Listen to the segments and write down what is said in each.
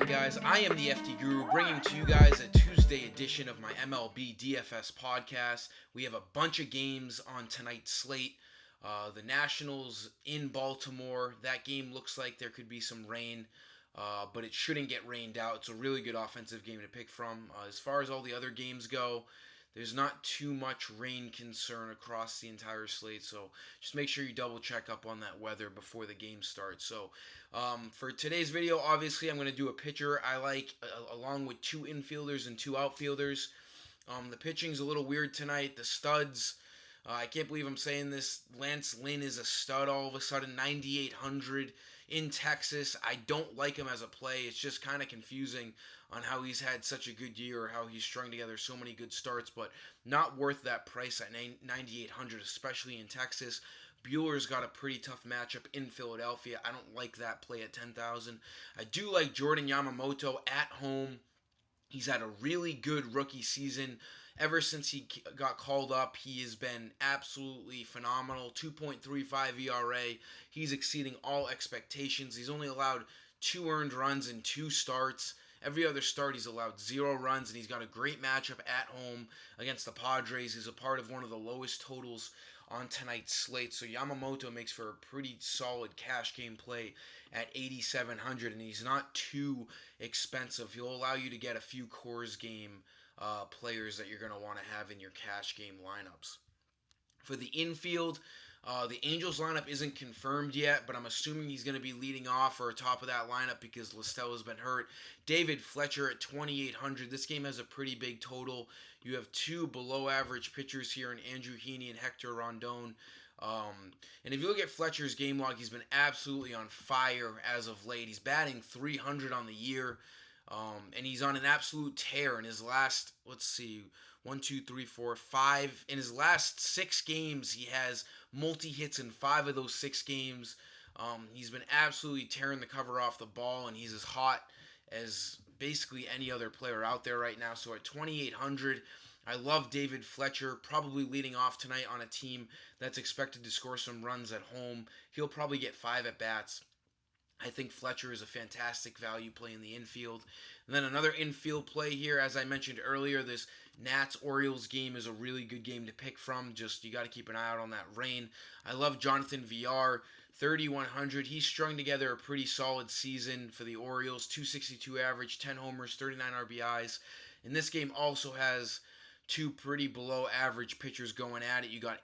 guys, I am the FD Guru, bringing to you guys a Tuesday edition of my MLB DFS podcast. We have a bunch of games on tonight's slate. The Nationals in Baltimore. That game looks like there could be some rain, but it shouldn't get rained out. It's a really good offensive game to pick from. As far as all the other games go, there's not too much rain concern across the entire slate, so just make sure you double check up on that weather before the game starts. So for today's video, obviously I'm going to do a pitcher I like along with two infielders and two outfielders. The pitching's a little weird tonight. The studs, I can't believe I'm saying this, Lance Lynn is a stud all of a sudden, 9,800 in Texas. I don't like him as a play. It's just kind of confusing on how he's had such a good year or how he's strung together so many good starts, but not worth that price at 9,800, especially in Texas. Bueller's got a pretty tough matchup in Philadelphia. I don't like that play at 10,000. I do like Jordan Yamamoto at home. He's had a really good rookie season. Ever since he got called up, he has been absolutely phenomenal. 2.35 ERA. He's exceeding all expectations. He's only allowed 2 earned runs in 2 starts. Every other start, he's allowed 0 runs, and he's got a great matchup at home against the Padres. He's a part of one of the lowest totals on tonight's slate. So Yamamoto makes for a pretty solid cash game play at 8,700, and he's not too expensive. He'll allow you to get a few Coors game players that you're going to want to have in your cash game lineups. For the infield, the Angels lineup isn't confirmed yet, but I'm assuming he's going to be leading off or top of that lineup because Listell has been hurt. David Fletcher at 2,800. This game has a pretty big total. You have 2 below-average pitchers here in Andrew Heaney and Hector Rondon. And if you look at Fletcher's game log, he's been absolutely on fire as of late. He's batting 300 on the year. And he's on an absolute tear in his last, 5. In his last 6 games, he has multi-hits in 5 of those 6 games. He's been absolutely tearing the cover off the ball, and he's as hot as basically any other player out there right now. So at 2,800, I love David Fletcher, probably leading off tonight on a team that's expected to score some runs at home. He'll probably get 5 at-bats. I think Fletcher is a fantastic value play in the infield. And then another infield play here, as I mentioned earlier, this Nats-Orioles game is a really good game to pick from. Just, you got to keep an eye out on that rain. I love Jonathan Villar, 3,100. He's strung together a pretty solid season for the Orioles. 262 average, 10 homers, 39 RBIs. And this game also has 2 pretty below-average pitchers going at it. You got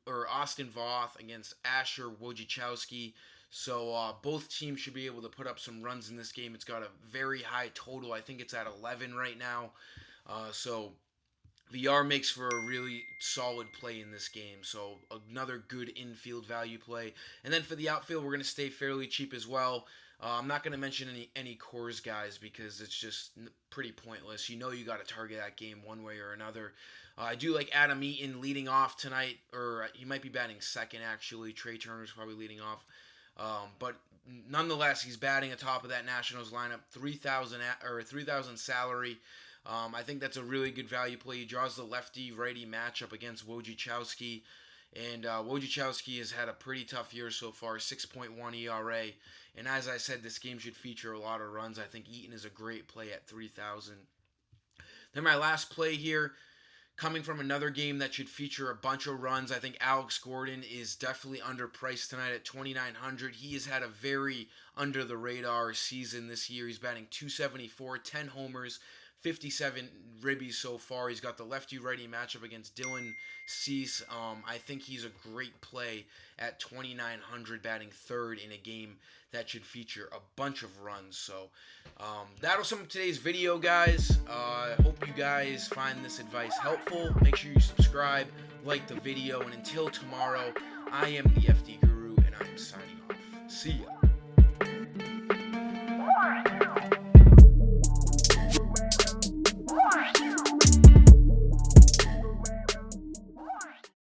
Austin Voth against Asher Wojciechowski. So both teams should be able to put up some runs in this game. It's got a very high total. I think it's at 11 right now. So VR makes for a really solid play in this game. So another good infield value play. And then for the outfield, we're going to stay fairly cheap as well. I'm not going to mention any Coors guys because it's just pretty pointless. You know you got to target that game one way or another. I do like Adam Eaton leading off tonight, or he might be batting second actually. Trey Turner's probably leading off. But nonetheless, he's batting atop of that Nationals lineup, 3,000 salary. I think that's a really good value play. He draws the lefty-righty matchup against Wojciechowski, and Wojciechowski has had a pretty tough year so far, 6.1 ERA. And as I said, this game should feature a lot of runs. I think Eaton is a great play at 3,000. Then my last play here, coming from another game that should feature a bunch of runs, I think Alex Gordon is definitely underpriced tonight at 2,900. He has had a very under-the-radar season this year. He's batting 274, 10 homers, 57 ribbies so far. He's got the lefty-righty matchup against Dylan Cease. I think he's a great play at 2,900, batting third in a game that should feature a bunch of runs. So that was some of today's video, guys. I hope you guys find this advice helpful. Make sure you subscribe, like the video, and until tomorrow, I am the FD Guru, and I'm signing off. See ya.